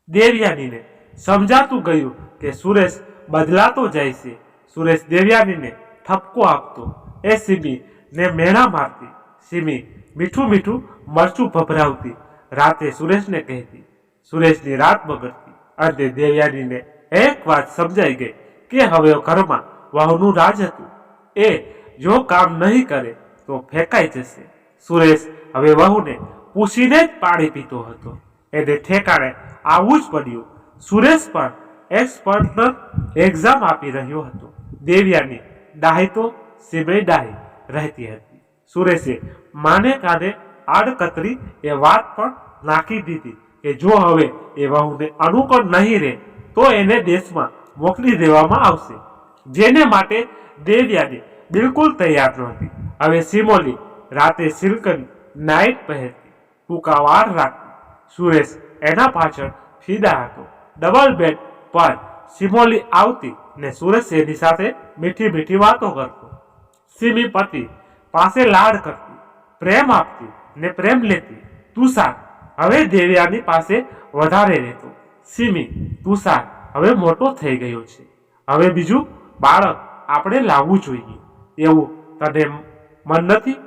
દેવયાનીને સમજાતું ગયું કે સુરેશ બદલાતો જાય છે. સુરેશ દેવયાનીને ઠપકો આપતો. એ સિમીને મેણા મારતી. સિમી મીઠું મીઠું મરચું ભભરાવતી. રાતે સુરેશને કહેતી. સુરેશની રાત બગડતી. અંતે દેવયાનીને એક વાત સમજાઈ ગઈ કે હવે ઘરમાં વહુનું રાજ હતું. એ જો કામ નહીં કરે તો ફેંકાઈ જશે. સુરેશ હવે વહુને પૂછીને જ પાણી પીતો હતો. એને ઠેકાણે આવવું જ પડ્યું. સુરેશ પણ એક્સપર્ટ એક્ઝામ આપી રહ્યો હતો. દેવયાની ડાહી તો સિમે ડાહી રહેતી હતી. સુરેશે માને કાને આડકતરી એ વાત પણ નાખી દીધી કે જો હવે એ વહુને અનુકૂળ નહીં રહે તો એને દેશમાં મોકલી દેવામાં આવશે, જેને માટે દેવયાની બિલકુલ તૈયાર નહોતી. હવે સિમોલી રાતે સિલ્કની નાઇટ પહેરતી, ટૂંકા વાળ રાખતી. સુરેશ એના પાછળ ફિદા હતો. ડબલ બેડ પર સિમોલી આવતી ને સુરેશ એની સાથે મીઠી મીઠી વાતો કરતો. સિમી પતિ પાસે લાડ કરતી, પ્રેમ આપતી ને પ્રેમ લેતી. તુષાર હવે દેવયાની પાસે વધારે રહેતો. સિમી તુષાર હવે મોટો થઈ ગયો છે, હવે બીજું બાળક આપણે લાવવું જોઈએ એવું તને મન નથી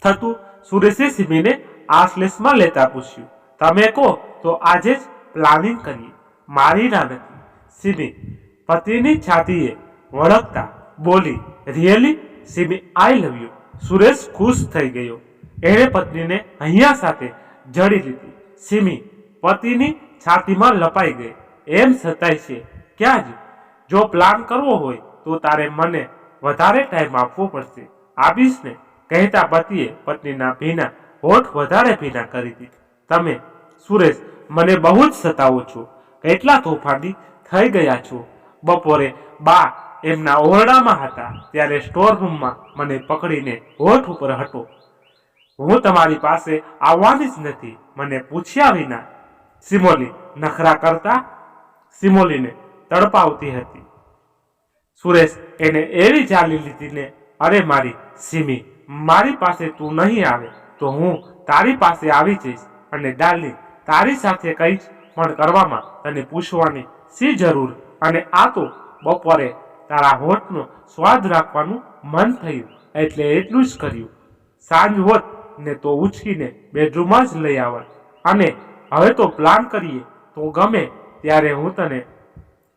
થતું? સુરેશે સિમીને આશ્લેષમાં લેતા પૂછ્યું. તમે કહો તો આજે જ પ્લાનિંગ કરીએ, મારી ના નથી. સિમી પતિની છાતીએ વળગતા બોલી. Really semi, I love you. Suresh ખુશ થઈ ગયો. એણે પત્નીને હૈયા સાથે જડી લીધી. સિમી પતિની છાતીમાં લપાઈ ગઈ. એમ સતાય છે ક્યાં જ? જો પ્લાન કરવો હોય તો તારે મને વધારે ટાઈમ આપવો પડશે. આપીશ ને? કહેતા પતિએ પત્નીના ભીના હોઠ વધારે ભીના કરી દીધા. તમે સુરેશ મને બહુ જ સતાવો છો. કેટલા તોફાની થઈ ગયા છો. બપોરે બા એમના ઓરડામાં હતા ત્યારે સ્ટોર રૂમમાં મને પકડીને હોઠ ઉપર હટો. હું તમારી પાસે આવવાની જ નથી મને પૂછ્યા વિના. સિમોલી નખરા કરતા સિમોલીને તડપાવતી હતી. સુરેશ એને એવી ચાલી લીધી ને, અરે મારી સિમી, મારી પાસે તું નહીં આવે તો હું તારી પાસે આવી જઈશ. અને ડાર્લિંગ, તારી સાથે કંઈ પણ કરવામાં તને પૂછવાની શી જરૂર? અને આ તો બપોરે તારા હોઠનો સ્વાદ રાખવાનું મન થયું એટલે એટલું જ કર્યું. સાંજ હોત ને તો ઉચકીને બેડરૂમમાં જ લઈ આવત. અને હવે તો પ્લાન કરીએ તો ગમે ત્યારે હું તને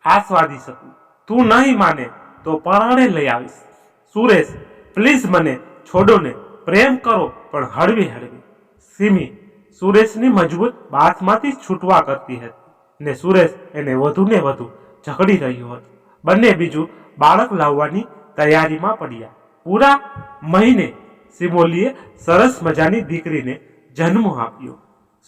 આસ્વાદી શકું. તું નહીં માને તો પરાણે લઈ આવીશ. સુરેશ પ્લીઝ મને છોડો ને, પ્રેમ કરો પણ હળવી હળવી. સિમી સુરેશની મજબૂત બાથમાંથી છૂટવા કરતી હતી ને સુરેશ એને વધુ ને વધુ ઝઘડી રહ્યો હતો. બંને બીજું બાળક લાવવાની તૈયારીમાં પડ્યા. પૂરા મહિને સિમોલીએ સરસ મજાની દીકરીને જન્મ આપ્યો.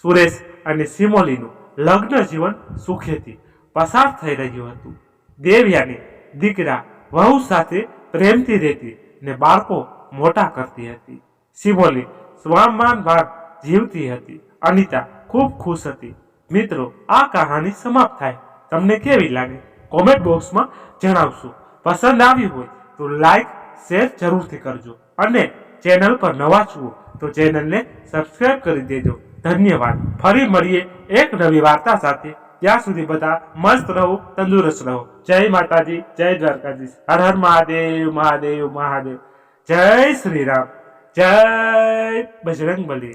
સુરેશ અને સિમોલીનું લગ્ન જીવન સુખેથી પસાર થઈ રહ્યું હતું. દેવયાની દીકરા વહુ સાથે પ્રેમથી રહેતી ને બાળકો મોટા કરતી હતી. સિમોલી સ્વાભિમાન જીવતી હતી. અનિતા ખૂબ ખુશ હતી. મિત્રો, આ કહાની સમાપ્ત થાય. તમને કેવી લાગે કોમેન્ટ બોક્સમાં જણાવશો. પસંદ આવ્યું હોય તો લાઈક શેર જરૂરથી કરજો અને ચેનલ પર નવા છો તો ચેનલને સબસ્ક્રાઇબ કરી દેજો. ધન્યવાદ. ફરી મળીએ એક નવી વાર્તા સાથે. ત્યાં સુધી બધા મસ્ત રહો, તંદુરસ્ત રહો. જય માતાજી, જય દ્વારકાધીશ. હર હર મહાદેવ, મહાદેવ, મહાદેવ. જય શ્રી રામ, જય બજરંગ બલી.